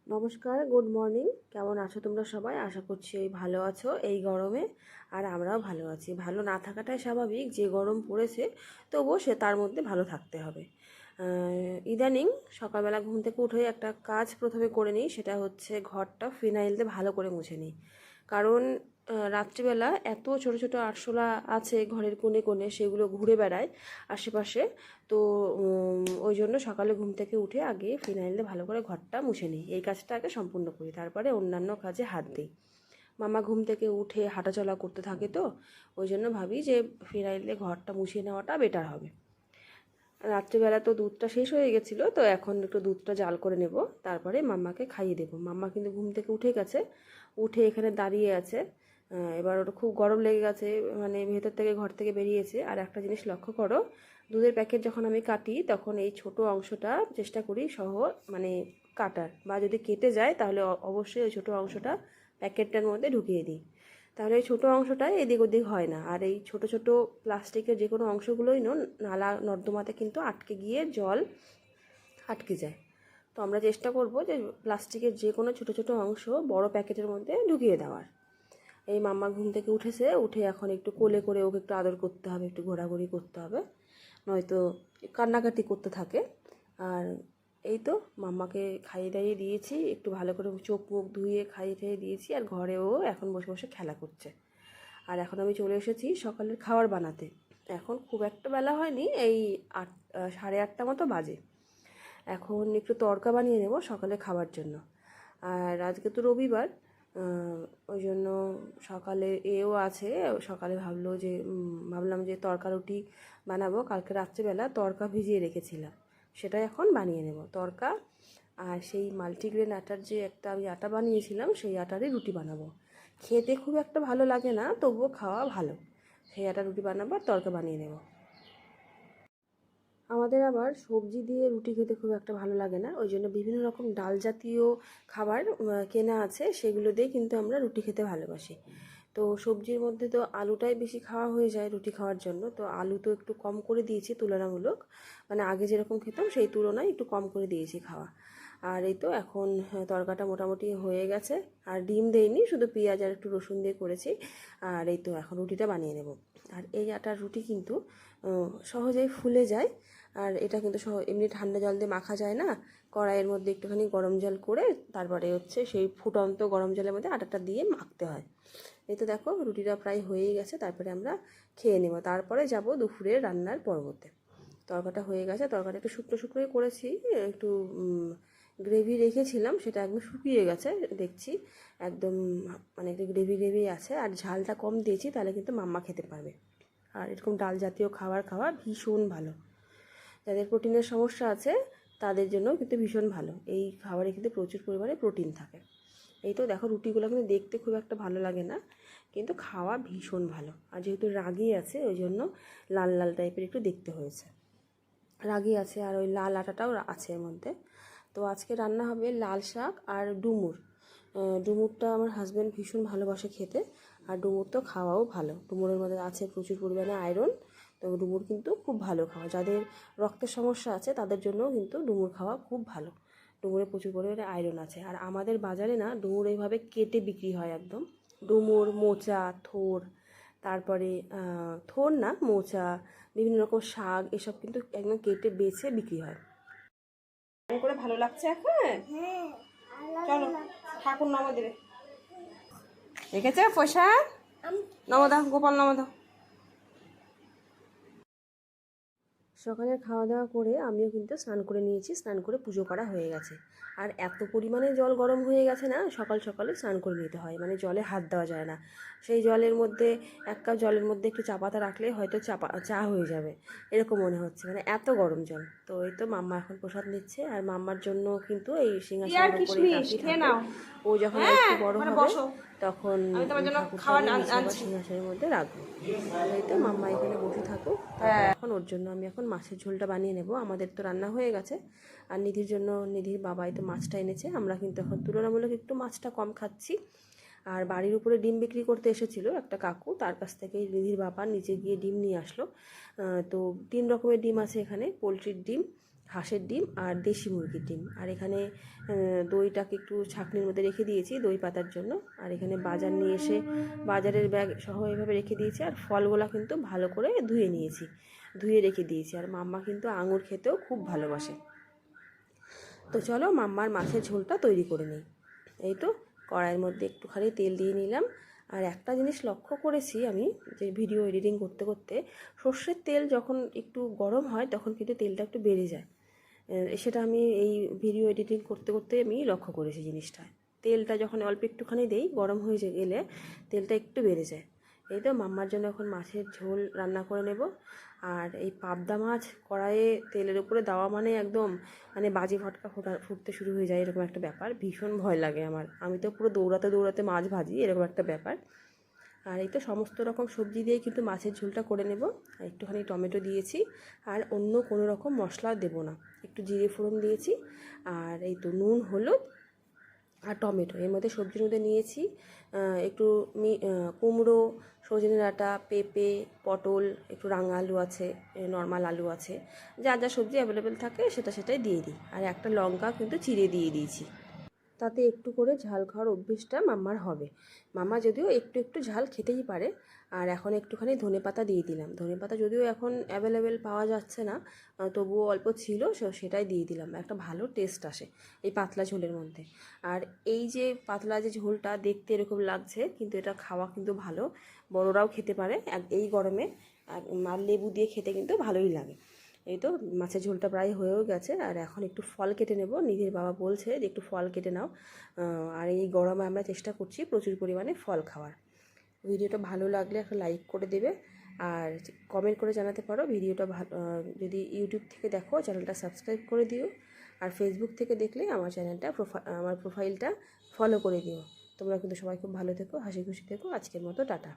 নমস্কার, good morning. কেমন আছো তোমরা সবাই? আশা করছি ভালো আছো এই গরমে। আর আমরাও ভালো আছি। ভালো না থাকাটাই স্বাভাবিক, যে গরম পড়েছে তবুও তার মধ্যে ভালো থাকতে হবে। ইদানিং সকালবেলা ঘুম থেকে উঠে একটা কাজ প্রথমে করে নিই, সেটা হচ্ছে ঘরটা ফিনাইল দিয়ে ভালো করে মুছে নিই। কারণ রাত্রিবেলা এত ছোট ছোট আরশোলা আছে ঘরের কোণে কোণে, সেগুলো ঘুরে বেড়ায় আশেপাশে। তো ওই জন্য সকালে ঘুম থেকে উঠে আগে ফিনাইল দিয়ে ভালো করে ঘরটা মুছে নিই। এই কাজটা আগে সম্পূর্ণ করি, তারপরে অন্যান্য কাজে হাত দিই। মামা ঘুম থেকে উঠে হাঁটাচলা করতে থাকে, তো ওই জন্য ভাবি যে ফিনাইল দিয়ে ঘরটা মুছিয়ে নেওয়াটা বেটার হবে। রাত্রিবেলা তো দুধটা শেষ হয়ে গেছিলো, তো এখন একটু দুধটা জাল করে নেব, তারপরে মাম্মাকে খাইয়ে দেবো। মাম্মা কিন্তু ঘুম থেকে উঠে গেছে, উঠে এখানে দাঁড়িয়ে আছে। এবার ওটা খুব গরম লেগে গেছে, মানে ভেতর থেকে ঘর থেকে বেরিয়েছে। আর একটা জিনিস লক্ষ্য করো, দুধের প্যাকেট যখন আমি কাটি তখন এই ছোট অংশটা চেষ্টা করি সহ মানে কাটার, বা যদি কেটে যায় তাহলে অবশ্যই ওই ছোটো অংশটা প্যাকেটটার মধ্যে ঢুকিয়ে দিই, তাহলে এই ছোটো অংশটা এদিক ওদিক হয় না। আর এই ছোট ছোট প্লাস্টিকের যে কোনো অংশগুলোই নালা নর্দমাতে কিন্তু আটকে গিয়ে জল আটকে যায়। তো আমরা চেষ্টা করব যে প্লাস্টিকের যে কোনো ছোটো ছোটো অংশ বড় প্যাকেটের মধ্যে ঢুকিয়ে দেওয়ার। এই মাম্মা ঘুম থেকে উঠেছে, উঠে এখন একটু কোলে করে ওকে একটু আদর করতে হবে, একটু ঘোরাঘুরি করতে হবে, নয়তো কান্নাকাটি করতে থাকে। আর এই তো মাম্মাকে খাইয়ে দাইয়ে দিয়েছি, একটু ভালো করে চোখ মুখ ধুয়ে খাইয়ে টাইয়ে দিয়েছি। আর ঘরেও এখন বসে বসে খেলা করছে। আর এখন আমি চলে এসেছি সকালের খাবার বানাতে। এখন খুব একটা বেলা হয়নি, এই 8:30 মতো বাজে। এখন একটু তড়কা বানিয়ে নেব সকালে খাবার জন্য। আর আজকে তো রবিবার, ওই জন্য সকালে এও আছে। সকালে ভাবলাম যে তড়কা রুটি বানাবো। কালকে রাত্রিবেলা তড়কা ভিজিয়ে রেখেছিলাম, সেটাই এখন বানিয়ে নেব তড়কা। আর সেই মাল্টিগ্রেন আটার যে একটা আমি আটা বানিয়েছিলাম, সেই আটারই রুটি বানাবো। খেতে খুব একটা ভালো লাগে না, তবুও খাওয়া ভালো। সেই আটার রুটি বানাবো আর তড়কা বানিয়ে নেব। আমাদের আবার সবজি দিয়ে রুটি খেতে খুব একটা ভালো লাগে না, ওই জন্য বিভিন্ন রকম ডাল জাতীয় খাবার কেনা আছে, সেগুলো দিয়ে কিন্তু আমরা রুটি খেতে ভালোবাসি। তো সবজির মধ্যে তো আলুটাই বেশি খাওয়া হয়ে যায় রুটি খাওয়ার জন্য, তো আলু তো একটু কম করে দিয়েছি তুলনামূলক, মানে আগে যেরকম খেতাম সেই তুলনায় একটু কম করে দিয়েছি খাওয়া। আর এই তো এখন তরকাটা মোটামুটি হয়ে গেছে। আর ডিম দেইনি, শুধু পেঁয়াজ আর একটু রসুন দিয়ে করেছি। আর এই তো এখন রুটিটা বানিয়ে নেব। আর এই আটার রুটি কিন্তু সহজেই ফুলে যায়। আর এটা কিন্তু এমনি ঠান্ডা জল দিয়ে মাখা যায় না, কড়াইয়ের মধ্যে একটুখানি গরম জল করে তারপরে হচ্ছে সেই ফুটন্ত গরম জলের মধ্যে আটাটা দিয়ে মাখতে হয়। এই তো দেখো রুটিটা প্রায় হয়েই গেছে, তারপরে আমরা খেয়ে নেব। তারপরে যাব দুপুরের রান্নার পর্বতে। তরকাটা হয়ে গেছে, তরকাটা একটু শুকনো শুকনোই করেছি, একটু গ্রেভি রেখেছিলাম, সেটা একদম শুকিয়ে গেছে দেখছি, একদম মানে একটু গ্রেভি গ্রেভি আছে। আর ঝালটা কম দিয়েছি, তাহলে কিন্তু মাম্মা খেতে পারবে। আর এরকম ডাল জাতীয় খাবার খাওয়া ভীষণ ভালো, যাদের প্রোটিনের সমস্যা আছে তাদের জন্য কিন্তু ভীষণ ভালো। এই খাবারে কিন্তু প্রচুর পরিমাণে প্রোটিন থাকে। এই তো দেখো রুটিগুলো কিন্তু দেখতে খুব একটা ভালো লাগে না, কিন্তু খাওয়া ভীষণ ভালো। আর যেহেতু রাগি আছে ওই জন্য লাল লাল টাইপের একটু দেখতে হয়েছে। রাগি আছে আর ওই লাল আটাটাও আছে এর মধ্যে। তো আজকে রান্না হবে লাল শাক আর ডুমুর। ডুমুরটা আমার হাজব্যান্ড ভীষণ ভালোবাসে খেতে, আর ডুমুর তো খাওয়াও ভালো। ডুমুরের মধ্যে আছে প্রচুর পরিমাণে আয়রন, তো ডুমুর কিন্তু খুব ভালো খাওয়া। যাদের রক্তের সমস্যা আছে তাদের জন্যও কিন্তু ডুমুর খাওয়া খুব ভালো। ডুমুরে প্রচুর পরিমাণে আয়রন আছে। আর আমাদের বাজারে না ডুমুর এইভাবে কেটে বিক্রি হয় একদম। ডুমুর, মোচা, থোর, তারপরে থোর না মোচা, বিভিন্ন রকম শাক, এসব কিন্তু একদম কেটে বেছে বিক্রি হয়। করে ভালো লাগছে এখন। চলো ঠাকুর নামা দেবে, দেখেছে পয়সা নামা দাও, গোপাল নামা দাও। সকালে খাওয়া দাওয়া করে আমিও কিন্তু স্নান করে নিয়েছি, স্নান করে পুজো করা হয়ে গেছে। আর এত পরিমাণে জল গরম হয়ে গেছে না, সকাল সকালে স্নান করে নিতে হয়, মানে জলে হাত দেওয়া যায় না। সেই জলের মধ্যে 1 কাপ জলের মধ্যে একটু চা পাতা রাখলে হয়তো চা হয়ে যাবে, এরকম মনে হচ্ছে, মানে এত গরম জল। তো এই তো মাম্মা এখন প্রসাদ নিচ্ছে। আর মাম্মার জন্য কিন্তু এই সিংহাসনের উপরে কাশি থাকে, ও যখন একটু বড় হবে তখন ঠাকুরটা আমি নিচে আবার সিংহাসনের মধ্যে রাখবো। এই তো মাম্মা এখানে বসে থাকুক। এখন ওর জন্য আমি এখন মাছের ঝোলটা বানিয়ে নেব। আমাদের তো রান্না হয়ে গেছে। আর নিধির জন্য নিধির বাবাই তো মাছটা এনেছে, আমরা কিন্তু এখন তুলনামূলক একটু মাছটা কম খাচ্ছি। আর বাড়ির উপরে ডিম বিক্রি করতে এসেছিলো একটা কাকু, তার কাছ থেকেই নিধির বাবা নিচে গিয়ে ডিম নিয়ে আসলো। তো 3 রকমের ডিম আছে এখানে, পোলট্রির ডিম, হাঁসের ডিম আর দেশি মুরগির ডিম। আর এখানে দইটাকে একটু ছাঁকনির মধ্যে রেখে দিয়েছি দই পাতার জন্য। আর এখানে বাজার নিয়ে এসে বাজারের ব্যাগ সহ এভাবে রেখে দিয়েছি। আর ফলগুলা কিন্তু ভালো করে ধুয়ে নিয়েছি, ধুয়ে রেখে দিয়েছি। আর মাম্মা কিন্তু আঙুর খেতেও খুব ভালোবাসে। তো চলো মাম্মার মাছের ঝোলটা তৈরি করে নিই। এই তো কড়াইয়ের মধ্যে একটুখানি তেল দিয়ে নিলাম। আর একটা জিনিস লক্ষ্য করেছি আমি, যে ভিডিও এডিটিং করতে করতে সর্ষের তেল যখন একটু গরম হয় তখন কিন্তু তেলটা একটু বেড়ে যায়। সেটা আমি এই ভিডিও এডিটিং করতে করতে আমি লক্ষ্য করেছি জিনিসটা। তেলটা যখন অল্প একটুখানি দেই গরম হয়ে গেলে তেলটা একটু বেড়ে যায়। এই তো মাম্মার জন্য এখন মাছের ঝোল রান্না করে নেব। আর এই পাবদা মাছ কড়াইয়ে তেলের উপরে দেওয়া মানে একদম মানে বাজি ফটকা ফুটতে শুরু হয়ে যায়, এরকম একটা ব্যাপার। ভীষণ ভয় লাগে আমার, আমি তো পুরো দৌড়াতে দৌড়াতে মাছ ভাজি, এরকম একটা ব্যাপার। আর এই তো সমস্ত রকম সবজি দিয়ে কিন্তু মাছের ঝোলটা করে নেব। আর একটুখানি টমেটো দিয়েছি, আর অন্য কোনো রকম মশলা দেব না। একটু জিরে ফোড়ন দিয়েছি, আর এই তো নুন, হলুদ আর টমেটো এর মধ্যে সবজির মধ্যে নিয়েছি। একটু কুমড়ো, সজনে ডাঁটা, পেঁপে, পটল, একটু রাঙা আলু আছে, নর্মাল আলু আছে, যা যা সবজি অ্যাভেলেবেল থাকে সেটাই দিয়ে দিই। আর একটা লঙ্কা কিন্তু চিড়ে দিয়ে দিয়েছি, তাতে একটু করে ঝাল খাওয়ার অভ্যেসটা মাম্মার হবে। মাম্মা যদিও একটু একটু ঝাল খেতেই পারে। আর এখন একটুখানি ধনেপাতা দিয়ে দিলাম। ধনেপাতা যদিও এখন অ্যাভেলেবেল পাওয়া যাচ্ছে না, তবুও অল্প ছিল, সেটাই দিয়ে দিলাম। একটা ভালো টেস্ট আসে এই পাতলা ঝোলের মধ্যে। আর এই যে পাতলা যে ঝোলটা দেখতে এরকম লাগছে, কিন্তু এটা খাওয়া কিন্তু ভালো, বড়রাও খেতে পারে এই গরমে। আর লেবু দিয়ে খেতে কিন্তু ভালোই লাগে। এই তো মাছের ঝোলটা প্রায় হয়েও গেছে। আর এখন একটু ফল কেটে নেব। নিজের বাবা বলছে যে একটু ফল কেটে নাও। আর এই গরমে আমরা চেষ্টা করছি প্রচুর পরিমাণে ফল খাওয়ার। ভিডিওটা ভালো লাগলে একটা লাইক করে দেবে, আর কমেন্ট করে জানাতে পারো ভিডিওটা ভালো। যদি ইউটিউব থেকে দেখো চ্যানেলটা সাবস্ক্রাইব করে দিও, আর ফেসবুক থেকে দেখলে আমার চ্যানেলটা আমার প্রোফাইলটা ফলো করে দিও। তোমরা কিন্তু সবাই খুব ভালো থেকো, হাসি খুশি থেকো। আজকের মতো টাটা।